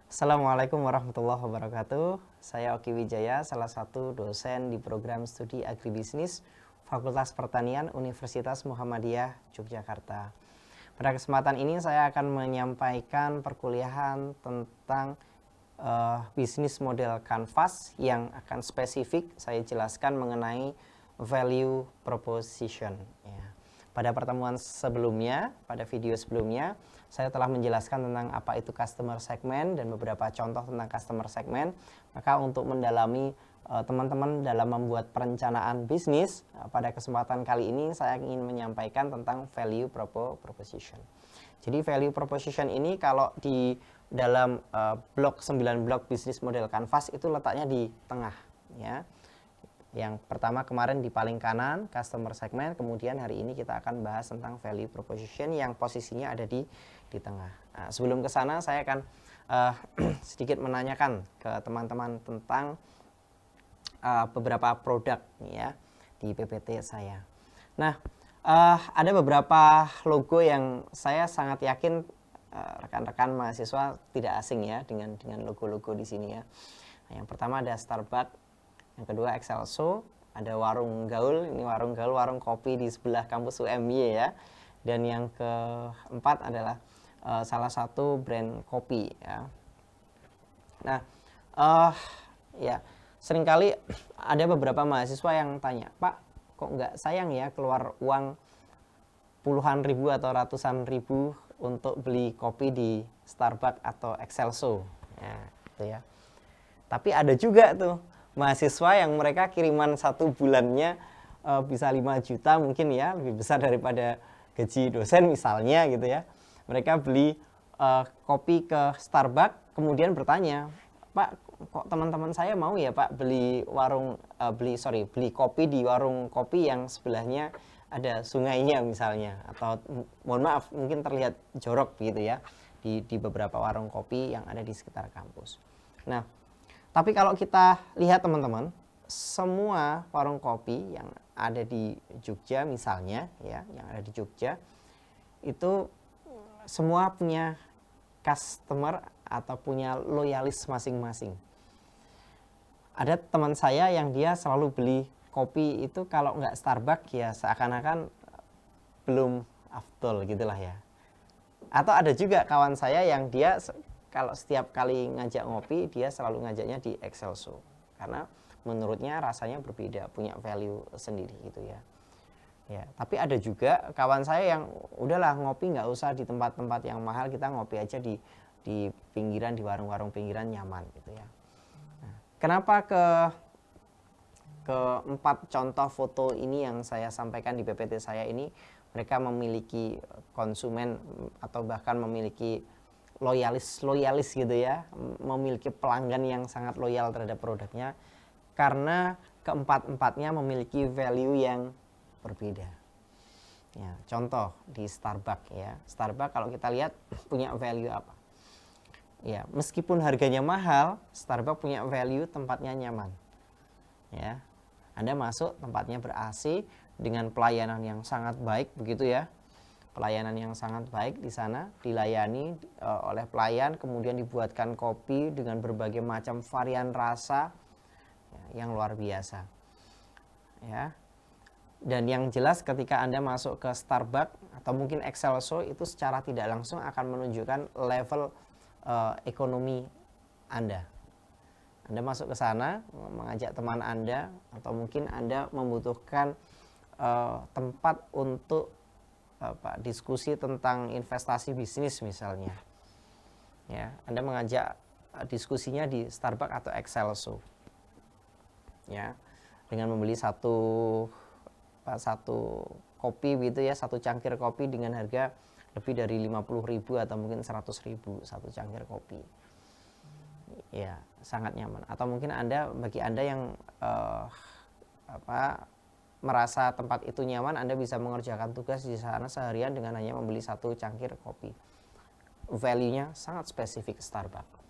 Assalamualaikum warahmatullahi wabarakatuh. Saya Oki Wijaya, salah satu dosen di program studi agribisnis Fakultas Pertanian Universitas Muhammadiyah Yogyakarta. Pada kesempatan ini saya akan menyampaikan perkuliahan tentang bisnis model Canvas yang akan spesifik saya jelaskan mengenai value proposition. Ya. Pada pertemuan sebelumnya, pada video sebelumnya, saya telah menjelaskan tentang apa itu customer segment dan beberapa contoh tentang customer segment. Maka untuk mendalami teman-teman dalam membuat perencanaan bisnis, pada kesempatan kali ini saya ingin menyampaikan tentang value proposition. Jadi value proposition ini kalau di dalam blok 9 blok bisnis model Canvas itu letaknya di tengah, ya. Yang pertama kemarin di paling kanan customer segment, kemudian hari ini kita akan bahas tentang value proposition yang posisinya ada di tengah. Nah, sebelum ke sana saya akan sedikit menanyakan ke teman-teman tentang beberapa produk ya di PPT saya. Nah, ada beberapa logo yang saya sangat yakin rekan-rekan mahasiswa tidak asing ya dengan logo-logo di sini ya. Nah, yang pertama ada Starbucks, yang kedua Excelso, ada warung gaul, ini warung gaul, warung kopi di sebelah kampus UMY ya. Dan yang keempat adalah salah satu brand kopi ya. Nah, ya seringkali ada beberapa mahasiswa yang tanya, Pak, kok nggak sayang ya keluar uang puluhan ribu atau ratusan ribu untuk beli kopi di Starbucks atau Excelso ya, gitu ya. Tapi ada juga tuh mahasiswa yang mereka kiriman satu bulannya bisa 5 juta mungkin ya, lebih besar daripada gaji dosen misalnya gitu ya. Mereka beli kopi ke Starbucks, kemudian bertanya, Pak, kok teman-teman saya mau ya Pak beli beli kopi di warung kopi yang sebelahnya ada sungainya misalnya, atau mohon maaf mungkin terlihat jorok begitu ya di beberapa warung kopi yang ada di sekitar kampus. Nah, tapi kalau kita lihat teman-teman, semua warung kopi yang ada di Jogja misalnya ya, yang ada di Jogja itu semua punya customer atau punya loyalis masing-masing. Ada teman saya yang dia selalu beli kopi itu kalau nggak Starbucks ya seakan-akan belum afdol gitulah ya. Atau ada juga kawan saya yang dia kalau setiap kali ngajak ngopi dia selalu ngajaknya di Excelso karena menurutnya rasanya berbeda, punya value sendiri gitu ya. Ya, tapi ada juga kawan saya yang udahlah ngopi nggak usah di tempat-tempat yang mahal, kita ngopi aja di pinggiran, di warung-warung pinggiran nyaman gitu ya. Nah, kenapa keempat contoh foto ini yang saya sampaikan di PPT saya ini mereka memiliki konsumen atau bahkan memiliki loyalis gitu ya, memiliki pelanggan yang sangat loyal terhadap produknya karena keempat-empatnya memiliki value yang berbeda. Ya, contoh di Starbucks ya. Starbucks kalau kita lihat punya value apa? Ya, meskipun harganya mahal, Starbucks punya value tempatnya nyaman. Ya. Anda masuk tempatnya ber-AC dengan pelayanan yang sangat baik begitu ya. Pelayanan yang sangat baik di sana, dilayani oleh pelayan, kemudian dibuatkan kopi dengan berbagai macam varian rasa ya, yang luar biasa. Ya. Dan yang jelas ketika Anda masuk ke Starbucks atau mungkin Excelso itu secara tidak langsung akan menunjukkan level ekonomi Anda. Anda masuk ke sana mengajak teman Anda atau mungkin Anda membutuhkan tempat untuk diskusi tentang investasi bisnis misalnya. Ya, Anda mengajak diskusinya di Starbucks atau Excelso. Ya, dengan membeli satu kopi gitu ya, satu cangkir kopi dengan harga lebih dari 50.000 atau mungkin 100.000 satu cangkir kopi. Ya, sangat nyaman. Atau mungkin bagi Anda yang merasa tempat itu nyaman, Anda bisa mengerjakan tugas di sana seharian dengan hanya membeli satu cangkir kopi. Value-nya sangat spesifik Starbucks.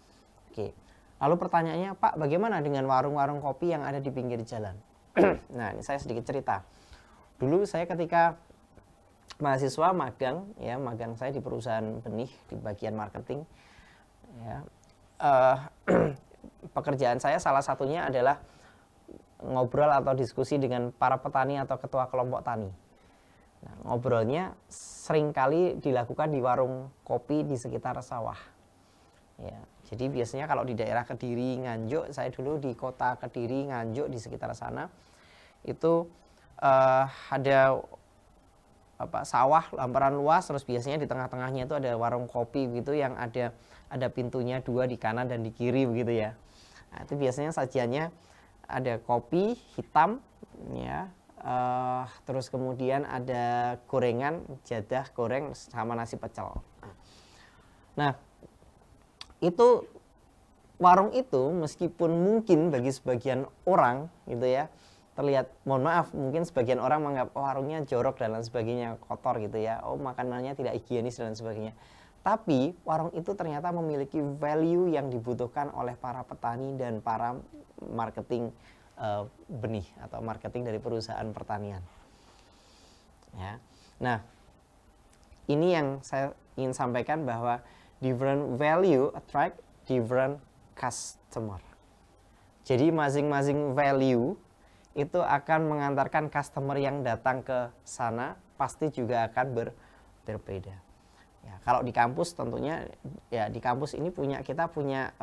Oke. Lalu pertanyaannya, Pak, bagaimana dengan warung-warung kopi yang ada di pinggir jalan? Nah, ini saya sedikit cerita. Dulu saya ketika mahasiswa magang saya di perusahaan benih di bagian marketing ya. eh, pekerjaan saya salah satunya adalah ngobrol atau diskusi dengan para petani atau ketua kelompok tani. Nah, ngobrolnya seringkali dilakukan di warung kopi di sekitar sawah. Ya, jadi biasanya kalau di daerah Kediri, Nganjuk, saya dulu di kota Kediri, Nganjuk di sekitar sana itu ada sawah hamparan luas, terus biasanya di tengah-tengahnya itu ada warung kopi gitu yang ada pintunya 2 di kanan dan di kiri begitu ya. Nah, itu biasanya sajiannya ada kopi hitam ya, terus kemudian ada gorengan, jadah goreng sama nasi pecel. Nah, itu warung itu meskipun mungkin bagi sebagian orang gitu ya terlihat, mohon maaf, mungkin sebagian orang menganggap warungnya jorok dan lain sebagainya, kotor gitu ya, makanannya tidak higienis dan sebagainya. Tapi warung itu ternyata memiliki value yang dibutuhkan oleh para petani dan para marketing benih atau marketing dari perusahaan pertanian. Ya. Nah, ini yang saya ingin sampaikan bahwa different value attract different customer. Jadi masing-masing value itu akan mengantarkan customer yang datang ke sana pasti juga akan berbeda. Ya, kalau di kampus tentunya ya di kampus ini kita punya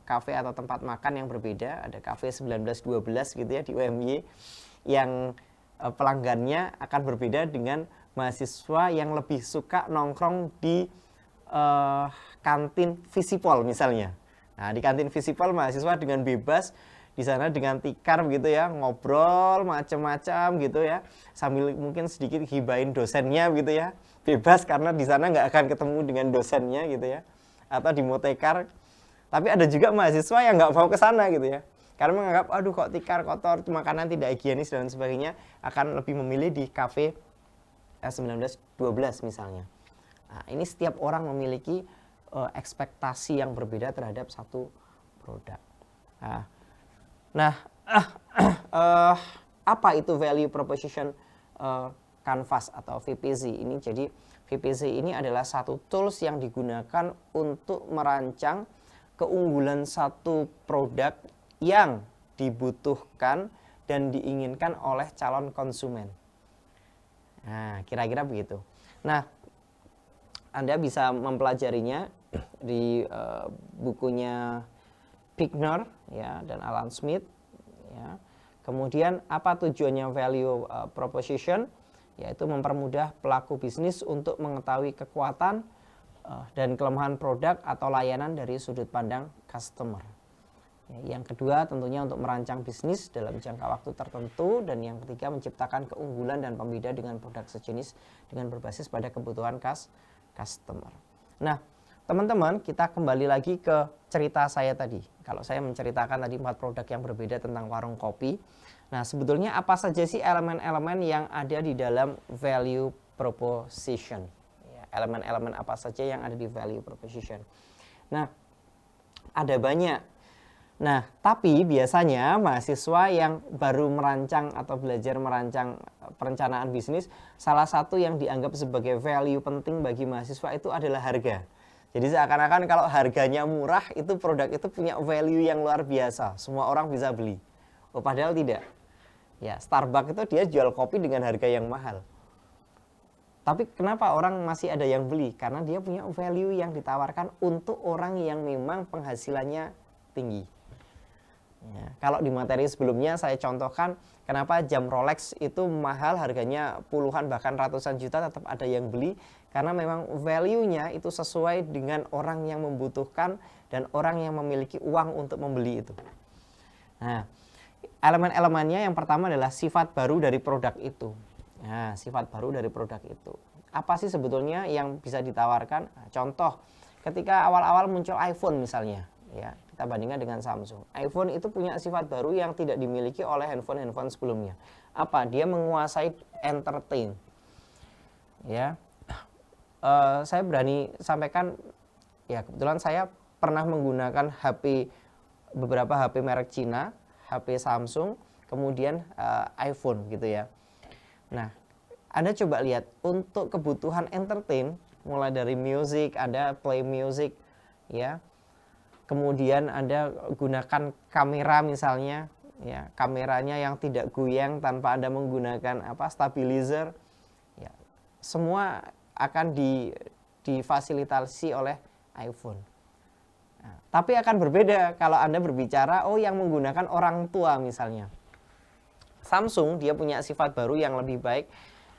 kafe atau tempat makan yang berbeda. Ada kafe 1912 gitu ya di UMY yang pelanggannya akan berbeda dengan mahasiswa yang lebih suka nongkrong di kantin Visipol misalnya. Nah, di kantin Visipol mahasiswa dengan bebas di sana dengan tikar gitu ya, ngobrol macam-macam gitu ya, sambil mungkin sedikit hibain dosennya gitu ya, bebas karena di sana nggak akan ketemu dengan dosennya gitu ya, atau di Motekar. Tapi ada juga mahasiswa yang nggak mau ke sana gitu ya, karena menganggap aduh kok tikar kotor, makanan tidak higienis dan sebagainya, akan lebih memilih di kafe 1912 misalnya. Nah, ini setiap orang memiliki ekspektasi yang berbeda terhadap satu produk. Nah, apa itu value proposition canvas atau VPZ ini? Jadi VPZ ini adalah satu tools yang digunakan untuk merancang keunggulan satu produk yang dibutuhkan dan diinginkan oleh calon konsumen. Nah, kira-kira begitu. Nah, Anda bisa mempelajarinya di bukunya Bicknor ya dan Alan Smith ya. Kemudian apa tujuannya value proposition? Yaitu mempermudah pelaku bisnis untuk mengetahui kekuatan dan kelemahan produk atau layanan dari sudut pandang customer. Ya, yang kedua tentunya untuk merancang bisnis dalam jangka waktu tertentu, dan yang ketiga menciptakan keunggulan dan pembeda dengan produk sejenis dengan berbasis pada kebutuhan customer. Nah, teman-teman, kita kembali lagi ke cerita saya tadi. Kalau saya menceritakan tadi 4 produk yang berbeda tentang warung kopi. Nah, sebetulnya apa saja sih elemen-elemen yang ada di dalam value proposition? Ya, elemen-elemen apa saja yang ada di value proposition? Nah, ada banyak. Nah, tapi biasanya mahasiswa yang baru merancang atau belajar merancang perencanaan bisnis, salah satu yang dianggap sebagai value penting bagi mahasiswa itu adalah harga. Jadi seakan-akan kalau harganya murah, itu produk itu punya value yang luar biasa. Semua orang bisa beli. Padahal tidak. Ya, Starbucks itu dia jual kopi dengan harga yang mahal. Tapi kenapa orang masih ada yang beli? Karena dia punya value yang ditawarkan untuk orang yang memang penghasilannya tinggi. Ya, kalau di materi sebelumnya saya contohkan kenapa jam Rolex itu mahal, harganya puluhan bahkan ratusan juta tetap ada yang beli, karena memang value-nya itu sesuai dengan orang yang membutuhkan dan orang yang memiliki uang untuk membeli itu. Nah, elemen-elemennya yang pertama adalah sifat baru dari produk itu. Nah, sifat baru dari produk itu. Apa sih sebetulnya yang bisa ditawarkan? Nah, contoh, ketika awal-awal muncul iPhone misalnya, ya, kita bandingkan dengan Samsung. iPhone itu punya sifat baru yang tidak dimiliki oleh handphone-handphone sebelumnya. Apa? Dia menguasai entertain. Ya, saya berani sampaikan, ya kebetulan saya pernah menggunakan beberapa HP merek Cina, HP Samsung, kemudian iPhone gitu ya. Nah, Anda coba lihat untuk kebutuhan entertain, mulai dari music, ada play music, ya. kemudian Anda gunakan kamera misalnya, ya, kameranya yang tidak goyang tanpa Anda menggunakan stabilizer, ya, semua akan difasilitasi oleh iPhone. Nah, tapi akan berbeda kalau Anda berbicara yang menggunakan orang tua misalnya. Samsung dia punya sifat baru yang lebih baik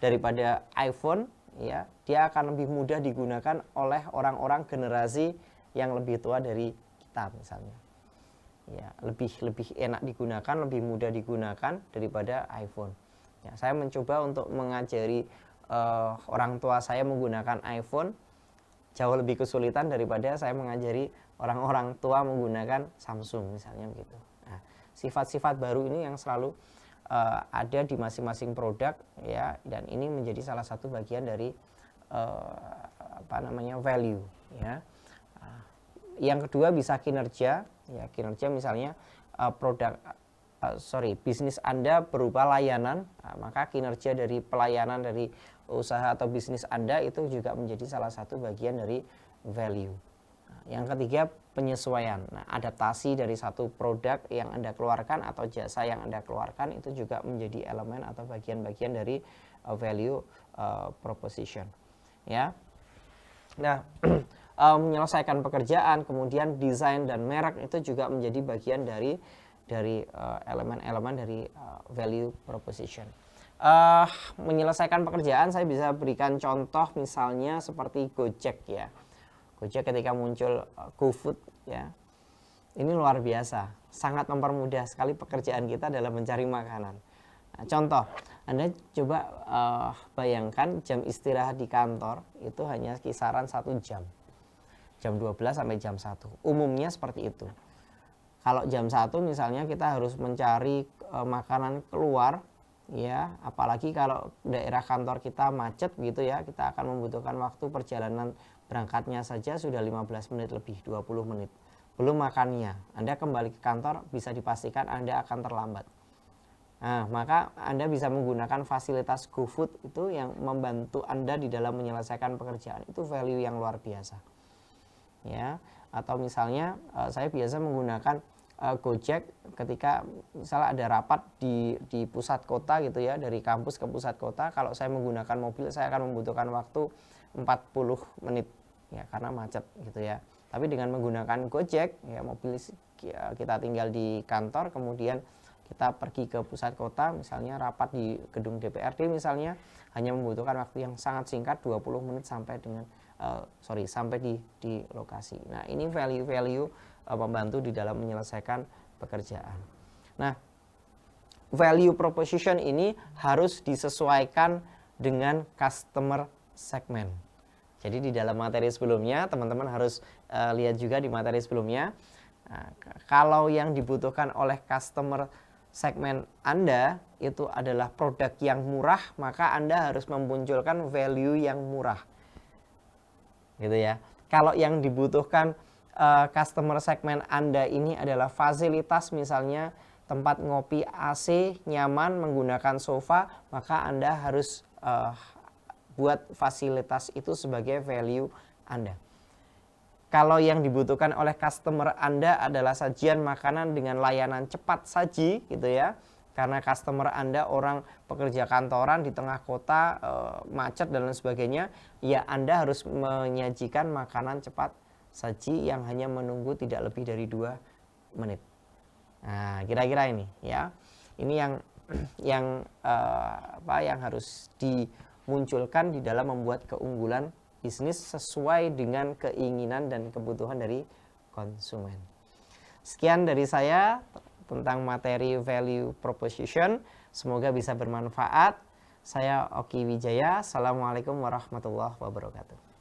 daripada iPhone, ya. Dia akan lebih mudah digunakan oleh orang-orang generasi yang lebih tua dari kita misalnya. Ya, lebih enak digunakan, lebih mudah digunakan daripada iPhone. Ya, saya mencoba untuk mengajari orang tua saya menggunakan iPhone jauh lebih kesulitan daripada saya mengajari orang-orang tua menggunakan Samsung misalnya begitu. Nah, sifat-sifat baru ini yang selalu ada di masing-masing produk, ya, dan ini menjadi salah satu bagian dari value, ya. Yang kedua bisa kinerja, ya, kinerja misalnya bisnis Anda berupa layanan, maka kinerja dari pelayanan dari usaha atau bisnis Anda itu juga menjadi salah satu bagian dari value. Yang ketiga penyesuaian. Nah, adaptasi dari satu produk yang Anda keluarkan atau jasa yang Anda keluarkan itu juga menjadi elemen atau bagian-bagian dari value proposition. Ya. Nah, menyelesaikan pekerjaan, kemudian desain dan merek itu juga menjadi bagian dari elemen-elemen dari value proposition. Menyelesaikan pekerjaan, saya bisa berikan contoh misalnya seperti Gojek, ya. Gojek ketika muncul GoFood, ya, ini luar biasa, sangat mempermudah sekali pekerjaan kita dalam mencari makanan. Nah, contoh, Anda coba bayangkan jam istirahat di kantor itu hanya kisaran 1 jam, jam 12 sampai jam 1, umumnya seperti itu. Kalau jam 1 misalnya kita harus mencari makanan keluar, ya, apalagi kalau daerah kantor kita macet gitu, ya, kita akan membutuhkan waktu perjalanan berangkatnya saja sudah 15 menit lebih, 20 menit. Belum makannya. Anda kembali ke kantor bisa dipastikan Anda akan terlambat. Nah, maka Anda bisa menggunakan fasilitas GoFood itu yang membantu Anda di dalam menyelesaikan pekerjaan. Itu value yang luar biasa. Ya, atau misalnya saya biasa menggunakan Gojek ketika misalnya ada rapat di pusat kota gitu, ya, dari kampus ke pusat kota. Kalau saya menggunakan mobil saya akan membutuhkan waktu 40 menit, ya, karena macet gitu, ya. Tapi dengan menggunakan Gojek, ya, mobil kita tinggal di kantor, kemudian kita pergi ke pusat kota, misalnya rapat di gedung DPRD misalnya, hanya membutuhkan waktu yang sangat singkat, 20 menit sampai di lokasi. Nah, ini value membantu di dalam menyelesaikan pekerjaan. Nah, value proposition ini harus disesuaikan dengan customer segment. Jadi di dalam materi sebelumnya, teman-teman harus lihat juga di materi sebelumnya. Nah, kalau yang dibutuhkan oleh customer segmen Anda itu adalah produk yang murah, maka Anda harus memunculkan value yang murah, gitu, ya. Kalau yang dibutuhkan customer segmen Anda ini adalah fasilitas, misalnya tempat ngopi AC nyaman menggunakan sofa, maka Anda harus buat fasilitas itu sebagai value Anda. Kalau yang dibutuhkan oleh customer Anda adalah sajian makanan dengan layanan cepat saji, gitu, ya. Karena customer Anda orang pekerja kantoran di tengah kota, macet dan lain sebagainya, ya Anda harus menyajikan makanan cepat saji yang hanya menunggu tidak lebih dari 2 menit. Nah, kira-kira ini, ya. Ini yang harus dimunculkan di dalam membuat keunggulan bisnis sesuai dengan keinginan dan kebutuhan dari konsumen. Sekian dari saya tentang materi value proposition. Semoga bisa bermanfaat. Saya Oki Wijaya. Assalamualaikum warahmatullahi wabarakatuh.